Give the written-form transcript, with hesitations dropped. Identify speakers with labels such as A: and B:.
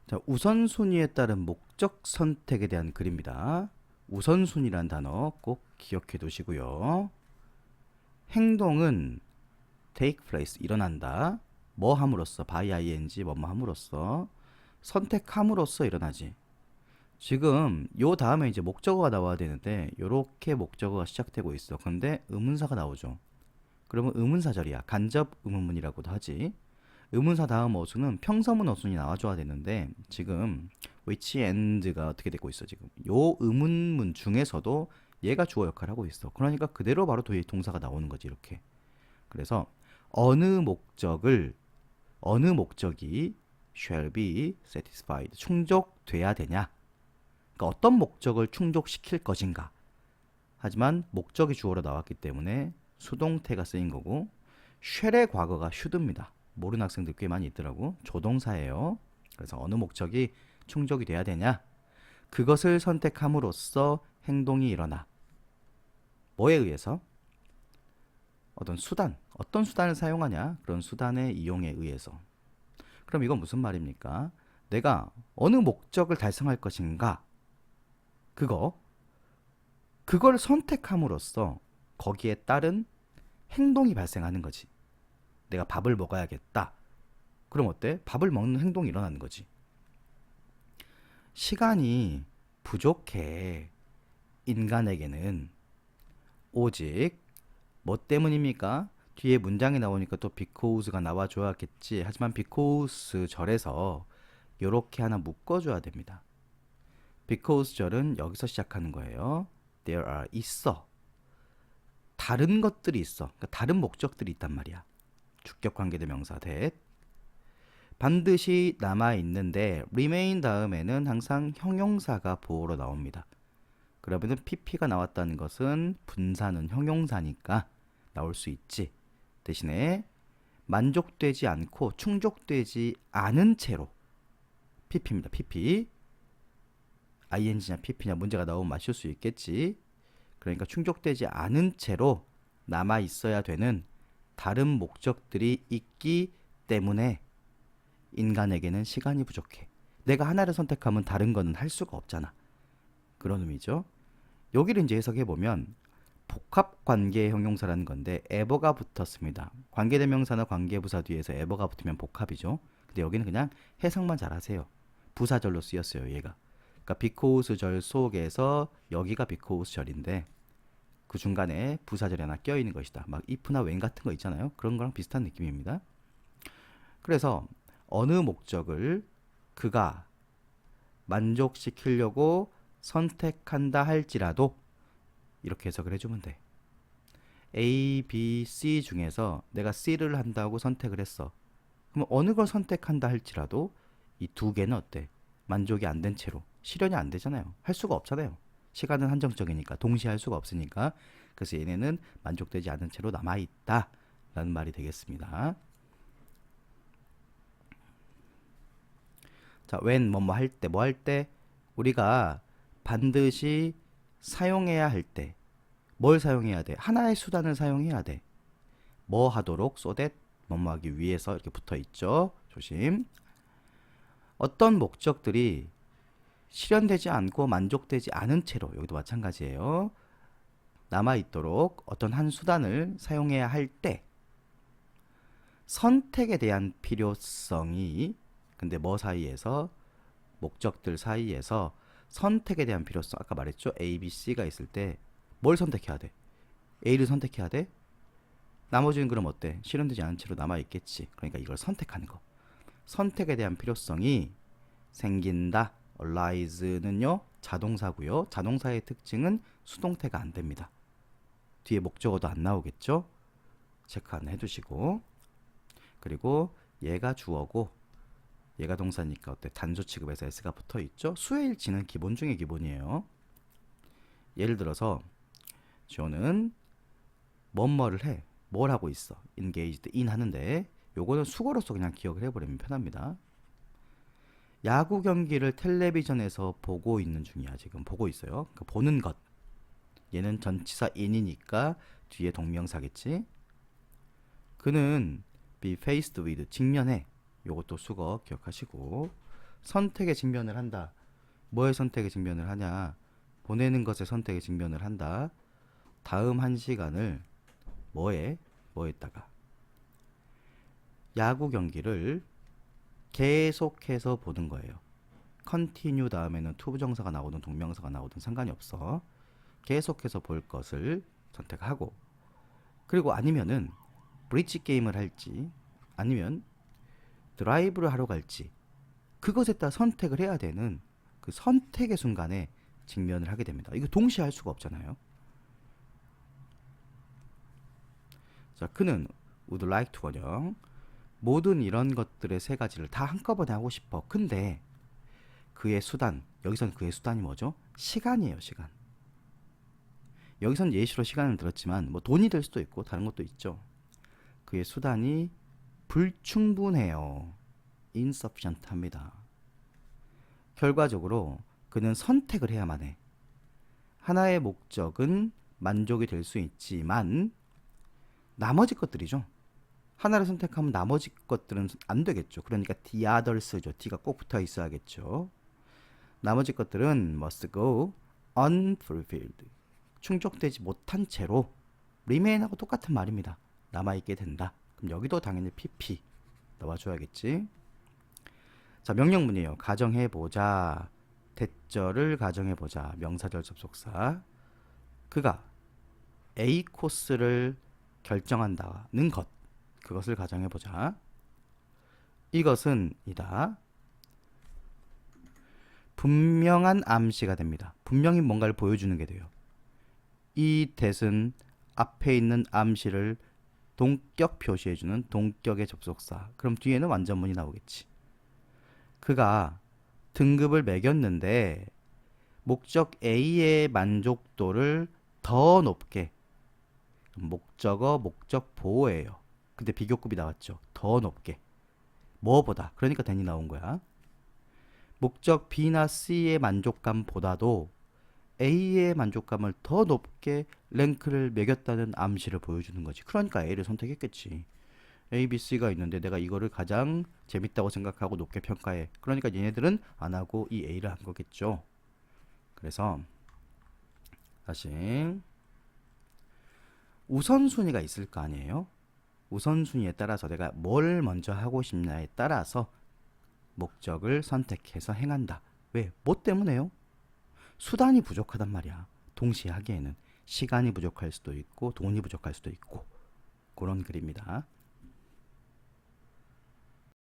A: 자, 우선순위에 따른 목적 선택에 대한 글입니다. 우선순위란 단어 꼭 기억해 두시고요. 행동은 take place, 일어난다. 뭐 함으로써, by ing, 뭐뭐 함으로써, 선택함으로써 일어나지. 지금 요 다음에 이제 목적어가 나와야 되는데 요렇게 목적어가 시작되고 있어. 근데 의문사가 나오죠. 그러면 의문사절이야. 간접 의문문이라고도 하지. 의문사 다음 어순은 평서문 어순이 나와줘야 되는데 지금 which and가 어떻게 되고 있어. 지금 요 의문문 중에서도 얘가 주어 역할을 하고 있어. 그러니까 그대로 바로 뒤에 동사가 나오는 거지. 이렇게. 그래서 어느 목적을, 어느 목적이 shall be satisfied, 충족돼야 되냐. 그러니까 어떤 목적을 충족시킬 것인가. 하지만 목적이 주어로 나왔기 때문에 수동태가 쓰인 거고, shall의 과거가 should입니다. 모르는 학생들 꽤 많이 있더라고. 조동사예요. 그래서 어느 목적이 충족이 돼야 되냐, 그것을 선택함으로써 행동이 일어나. 뭐에 의해서? 어떤 수단, 어떤 수단을 사용하냐, 그런 수단의 이용에 의해서. 그럼 이건 무슨 말입니까? 내가 어느 목적을 달성할 것인가, 그걸 선택함으로써 거기에 따른 행동이 발생하는 거지. 내가 밥을 먹어야겠다. 그럼 어때? 밥을 먹는 행동이 일어나는 거지. 시간이 부족해. 인간에게는 오직 뭐 때문입니까? 뒤에 문장이 나오니까 또 because가 나와줘야겠지. 하지만 because 절에서 요렇게 하나 묶어줘야 됩니다. because 절은 여기서 시작하는 거예요. There are, 있어. 다른 것들이 있어. 그러니까 다른 목적들이 있단 말이야. 주격 관계대명사 that. 반드시 남아있는데 remain 다음에는 항상 형용사가 보호로 나옵니다. 그러면은 pp가 나왔다는 것은 분사는 형용사니까 나올 수 있지. 대신에 만족되지 않고 충족되지 않은 채로, pp입니다. pp. ing냐 pp냐 문제가 나오면 맞출 수 있겠지. 그러니까 충족되지 않은 채로 남아 있어야 되는 다른 목적들이 있기 때문에 인간에게는 시간이 부족해. 내가 하나를 선택하면 다른 거는 할 수가 없잖아. 그런 의미죠. 여기를 이제 해석해 보면 복합관계 형용사라는 건데 ever가 붙었습니다. 관계대명사나 관계부사 뒤에서 ever가 붙으면 복합이죠. 근데 여기는 그냥 해석만 잘하세요. 부사절로 쓰였어요, 얘가. 그러니까 because 절 속에서 여기가 because 절인데 그 중간에 부사절이 하나 껴있는 것이다. 막 if나 when 같은 거 있잖아요. 그런 거랑 비슷한 느낌입니다. 그래서 어느 목적을 그가 만족시키려고 선택한다 할지라도 이렇게 해석을 해주면 돼. A, B, C 중에서 내가 C를 한다고 선택을 했어. 그럼 어느 걸 선택한다 할지라도 이 두 개는 어때? 만족이 안 된 채로 실현이 안 되잖아요. 할 수가 없잖아요. 시간은 한정적이니까 동시에 할 수가 없으니까. 그래서 얘네는 만족되지 않은 채로 남아있다 라는 말이 되겠습니다. 자, when 뭐뭐 할 때, 뭐 할 때, 우리가 반드시 사용해야 할 때, 뭘 사용해야 돼? 하나의 수단을 사용해야 돼. 뭐 하도록 so that 뭐뭐 하기 위해서 이렇게 붙어 있죠. 조심. 어떤 목적들이 실현되지 않고 만족되지 않은 채로, 여기도 마찬가지예요. 남아있도록 어떤 한 수단을 사용해야 할 때 선택에 대한 필요성이, 근데 뭐 사이에서, 목적들 사이에서 선택에 대한 필요성, 아까 말했죠. A, B, C가 있을 때 뭘 선택해야 돼? A를 선택해야 돼? 나머지는 그럼 어때? 실현되지 않은 채로 남아있겠지. 그러니까 이걸 선택하는 거. 선택에 대한 필요성이 생긴다. arise는요 자동사고요. 자동사의 특징은 수동태가 안 됩니다. 뒤에 목적어도 안 나오겠죠. 체크 하나 해두시고, 그리고 얘가 주어고 얘가 동사니까 어때? 단수 취급에서 s가 붙어 있죠. 수혜일치는 기본 중에 기본이에요. 예를 들어서 조는 뭐뭐를 해. 뭘 하고 있어? engaged in 하는데 요거는 수거로서 그냥 기억을 해버리면 편합니다. 야구 경기를 텔레비전에서 보고 있는 중이야. 지금 보고 있어요. 그러니까 보는 것. 얘는 전치사 in이니까 뒤에 동명사겠지. 그는 be faced with, 직면해. 요것도 수거 기억하시고, 선택에 직면을 한다. 뭐의 선택에 직면을 하냐? 보내는 것의 선택에 직면을 한다. 다음 1시간을 뭐에다가 야구 경기를 계속해서 보는 거예요. continue 다음에는 to 부정사가 나오든 동명사가 나오든 상관이 없어. 계속해서 볼 것을 선택하고, 그리고 아니면은 브릿지 게임을 할지 아니면 드라이브를 하러 갈지 그것에 따라 선택을 해야 되는 그 선택의 순간에 직면을 하게 됩니다. 이거 동시에 할 수가 없잖아요. 자, 그는 would like to는요. 모든 이런 것들의 세 가지를 다 한꺼번에 하고 싶어. 근데 그의 수단, 여기서는 그의 수단이 뭐죠? 시간이에요, 시간. 여기선 예시로 시간을 들었지만 뭐 돈이 될 수도 있고 다른 것도 있죠. 그의 수단이 불충분해요. insufficient 합니다. 결과적으로 그는 선택을 해야만 해. 하나의 목적은 만족이 될 수 있지만 나머지 것들이죠. 하나를 선택하면 나머지 것들은 안 되겠죠. 그러니까 the others죠. T가 꼭 붙어 있어야겠죠. 나머지 것들은 must go unfulfilled. 충족되지 못한 채로 remain하고 똑같은 말입니다. 남아있게 된다. 그럼 여기도 당연히 PP 넣어줘야겠지. 자, 명령문이에요. 가정해보자. 대절을 가정해보자. 명사절 접속사. 그가 A 코스를 결정한다는 것. 그것을 가정해보자. 이것은 이다. 분명한 암시가 됩니다. 분명히 뭔가를 보여주는 게 돼요. 이 that은 앞에 있는 암시를 동격 표시해주는 동격의 접속사. 그럼 뒤에는 완전문이 나오겠지. 그가 등급을 매겼는데 목적 A의 만족도를 더 높게, 목적어 목적 보호예요. 근데 비교급이 나왔죠. 더 높게. 뭐보다. 그러니까 than이 나온 거야. 목적 B나 C의 만족감보다도 A의 만족감을 더 높게 랭크를 매겼다는 암시를 보여주는 거지. 그러니까 A를 선택했겠지. A, B, C가 있는데 내가 이거를 가장 재밌다고 생각하고 높게 평가해. 그러니까 얘네들은 안 하고 이 A를 한 거겠죠. 그래서 다시 우선순위가 있을 거 아니에요. 우선순위에 따라서 내가 뭘 먼저 하고 싶냐에 따라서 목적을 선택해서 행한다. 왜? 뭐 때문에요? 수단이 부족하단 말이야. 동시에 하기에는 시간이 부족할 수도 있고 돈이 부족할 수도 있고 그런 글입니다.